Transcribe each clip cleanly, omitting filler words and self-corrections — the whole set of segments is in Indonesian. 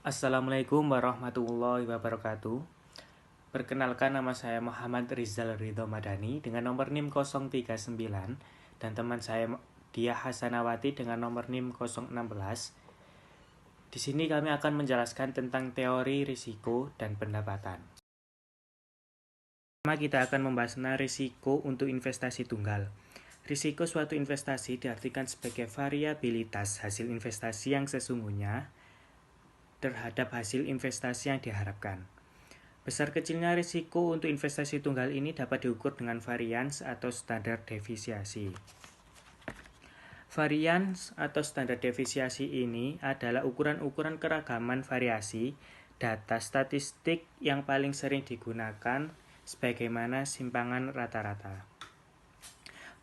Assalamualaikum warahmatullahi wabarakatuh. Perkenalkan, nama saya Muhammad Rizal Ridho Madani dengan nomor NIM 039 dan teman saya Diah Hasanawati dengan nomor NIM 016. Di sini kami akan menjelaskan tentang teori risiko dan pendapatan. Pertama, kita akan membahas tentang risiko untuk investasi tunggal. Risiko suatu investasi diartikan sebagai variabilitas hasil investasi yang sesungguhnya terhadap hasil investasi yang diharapkan. Besar kecilnya risiko untuk investasi tunggal ini dapat diukur dengan varians atau standar deviasi. Varians atau standar deviasi ini adalah ukuran-ukuran keragaman variasi data statistik yang paling sering digunakan sebagaimana simpangan rata-rata.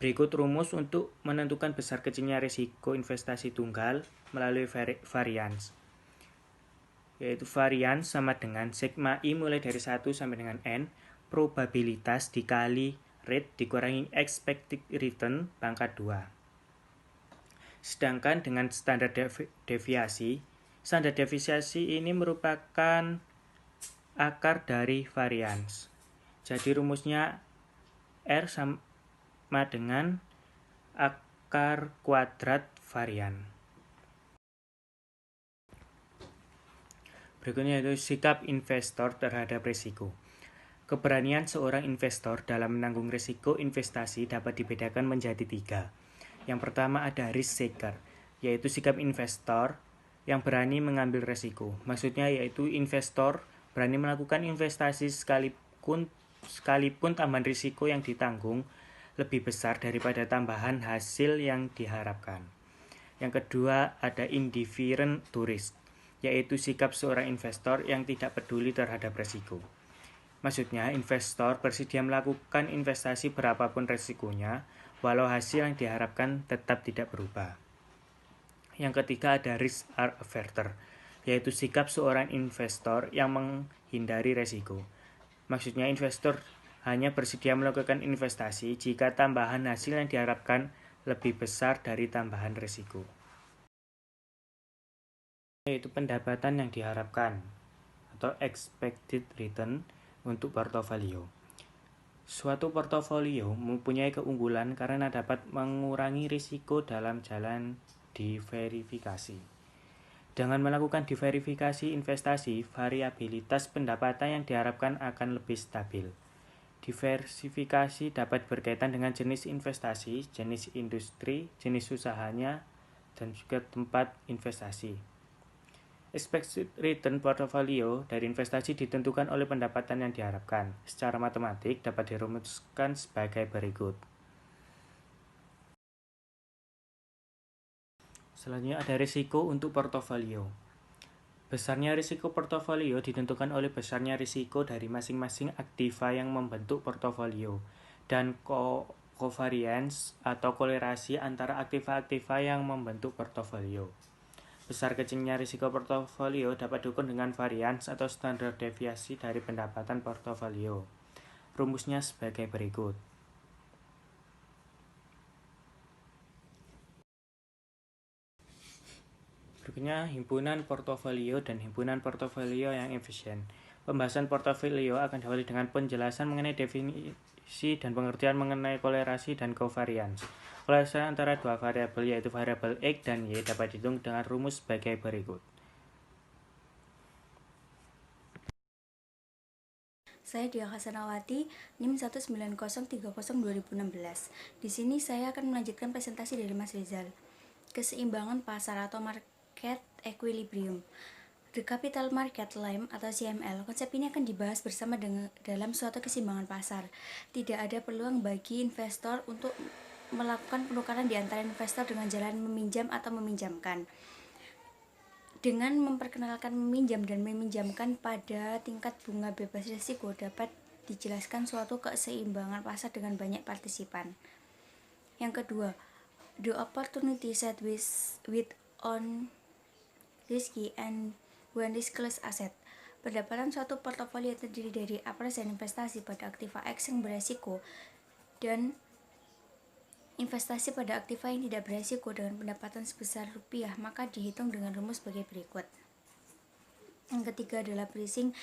Berikut rumus untuk menentukan besar kecilnya risiko investasi tunggal melalui varians. Yaitu varians sama dengan sigma I mulai dari 1 sampai dengan N, probabilitas dikali rate dikurangi expected return pangkat 2. Sedangkan dengan standar deviasi, standar deviasi ini merupakan akar dari varians. Jadi rumusnya R sama dengan akar kuadrat varian. Berikutnya yaitu sikap investor terhadap risiko. Keberanian seorang investor dalam menanggung risiko investasi dapat dibedakan menjadi 3. Yang pertama ada risk taker, yaitu sikap investor yang berani mengambil risiko. Maksudnya yaitu investor berani melakukan investasi sekalipun tambahan risiko yang ditanggung lebih besar daripada tambahan hasil yang diharapkan. Yang kedua ada indifferent to risk, yaitu sikap seorang investor yang tidak peduli terhadap risiko. Maksudnya, investor bersedia melakukan investasi berapapun risikonya, walau hasil yang diharapkan tetap tidak berubah. Yang ketiga ada risk averter, yaitu sikap seorang investor yang menghindari risiko. Maksudnya, investor hanya bersedia melakukan investasi jika tambahan hasil yang diharapkan lebih besar dari tambahan risiko. Yaitu pendapatan yang diharapkan atau expected return untuk portofolio. Suatu portofolio mempunyai keunggulan karena dapat mengurangi risiko dalam jalan diverifikasi. Dengan melakukan diverifikasi investasi, variabilitas pendapatan yang diharapkan akan lebih stabil. Diversifikasi dapat berkaitan dengan jenis investasi, jenis industri, jenis usahanya, dan juga tempat investasi. Expected return portfolio dari investasi ditentukan oleh pendapatan yang diharapkan. Secara matematik dapat dirumuskan sebagai berikut. Selanjutnya ada risiko untuk portofolio. Besarnya risiko portofolio ditentukan oleh besarnya risiko dari masing-masing aktiva yang membentuk portofolio dan covariance atau kolerasi antara aktiva-aktiva yang membentuk portofolio. Besar kecilnya risiko portofolio dapat diukur dengan varians atau standar deviasi dari pendapatan portofolio. Rumusnya sebagai berikut. Berikutnya, himpunan portofolio dan himpunan portofolio yang efisien. Pembahasan portofolio akan diawali dengan penjelasan mengenai definisi dan pengertian mengenai kolerasi dan covariance. Kolerasi antara dua variabel yaitu variabel X dan Y dapat dihitung dengan rumus sebagai berikut. Saya Diah Hasanawati, NIM 190302016. Di sini saya akan melanjutkan presentasi dari Mas Rizal. Keseimbangan pasar atau market equilibrium. The Capital Market Line atau CML. Konsep ini akan dibahas bersama dalam suatu keseimbangan pasar. Tidak ada peluang bagi investor untuk melakukan penukaran di antara investor dengan jalan meminjam atau meminjamkan. Dengan memperkenalkan meminjam dan meminjamkan pada tingkat bunga bebas risiko dapat dijelaskan suatu keseimbangan pasar dengan banyak partisipan. Yang kedua, the opportunity set with on risky and when riskless asset. Pendapatan suatu portofolio terdiri dari apresiasi investasi pada aktiva X yang beresiko dan investasi pada aktiva yang tidak beresiko dengan pendapatan sebesar rupiah, maka dihitung dengan rumus sebagai berikut. Yang ketiga adalah pricing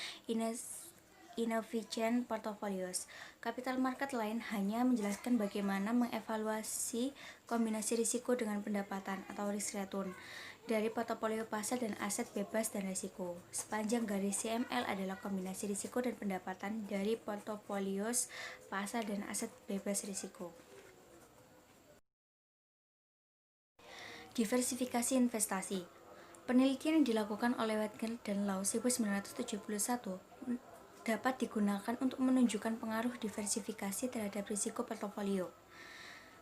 inefficient portfolios. Capital market lain hanya menjelaskan bagaimana mengevaluasi kombinasi risiko dengan pendapatan atau risk return dari portofolio pasar dan aset bebas dan risiko. Sepanjang garis CML adalah kombinasi risiko dan pendapatan dari portofolios pasar dan aset bebas risiko. Diversifikasi investasi. Penelitian yang dilakukan oleh Wagner dan Lau 1971 dapat digunakan untuk menunjukkan pengaruh diversifikasi terhadap risiko portofolio.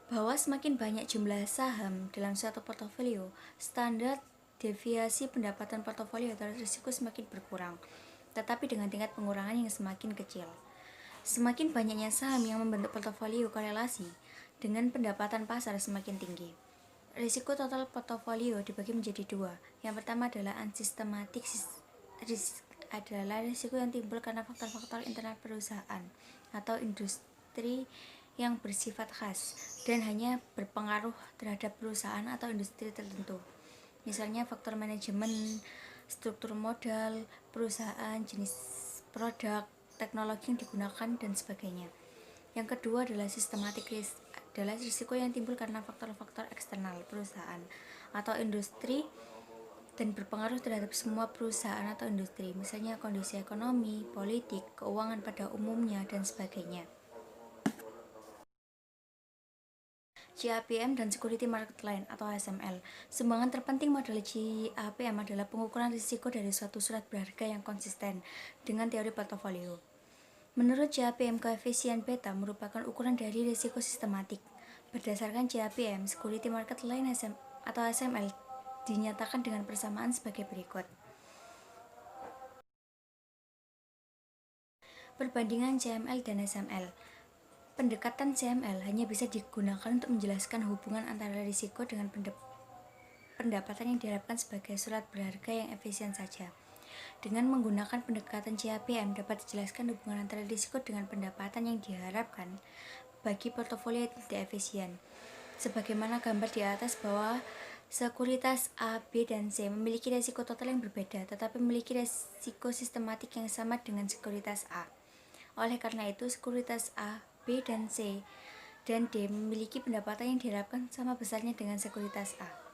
Bahwa semakin banyak jumlah saham dalam suatu portofolio, standar deviasi pendapatan portofolio terhadap risiko semakin berkurang, tetapi dengan tingkat pengurangan yang semakin kecil. Semakin banyaknya saham yang membentuk portofolio korelasi dengan pendapatan pasar semakin tinggi. Risiko total portofolio dibagi menjadi dua. Yang pertama adalah unsystematic risk, adalah risiko yang timbul karena faktor-faktor internal perusahaan atau industri yang bersifat khas dan hanya berpengaruh terhadap perusahaan atau industri tertentu. Misalnya faktor manajemen, struktur modal, perusahaan, jenis produk, teknologi yang digunakan, dan sebagainya. Yang kedua adalah systematic risk, adalah risiko yang timbul karena faktor-faktor eksternal perusahaan atau industri dan berpengaruh terhadap semua perusahaan atau industri, misalnya kondisi ekonomi, politik, keuangan pada umumnya, dan sebagainya. GAPM dan Security Market Line atau SML. Sumbangan terpenting model GAPM adalah pengukuran risiko dari suatu surat berharga yang konsisten dengan teori portofolio. Menurut GAPM, koefisien beta merupakan ukuran dari risiko sistematik. Berdasarkan GAPM, Security Market Line atau SML dinyatakan dengan persamaan sebagai berikut. Perbandingan CML dan SML. Pendekatan CML hanya bisa digunakan untuk menjelaskan hubungan antara risiko dengan pendapatan yang diharapkan sebagai surat berharga yang efisien saja. Dengan menggunakan pendekatan GAPM dapat dijelaskan hubungan antara risiko dengan pendapatan yang diharapkan bagi portofolio yang tidak efisien. Sebagaimana gambar di atas bahwa sekuritas A, B, dan C memiliki risiko total yang berbeda, tetapi memiliki risiko sistematik yang sama dengan sekuritas A. Oleh karena itu, sekuritas A, B, dan C dan D memiliki pendapatan yang diharapkan sama besarnya dengan sekuritas A.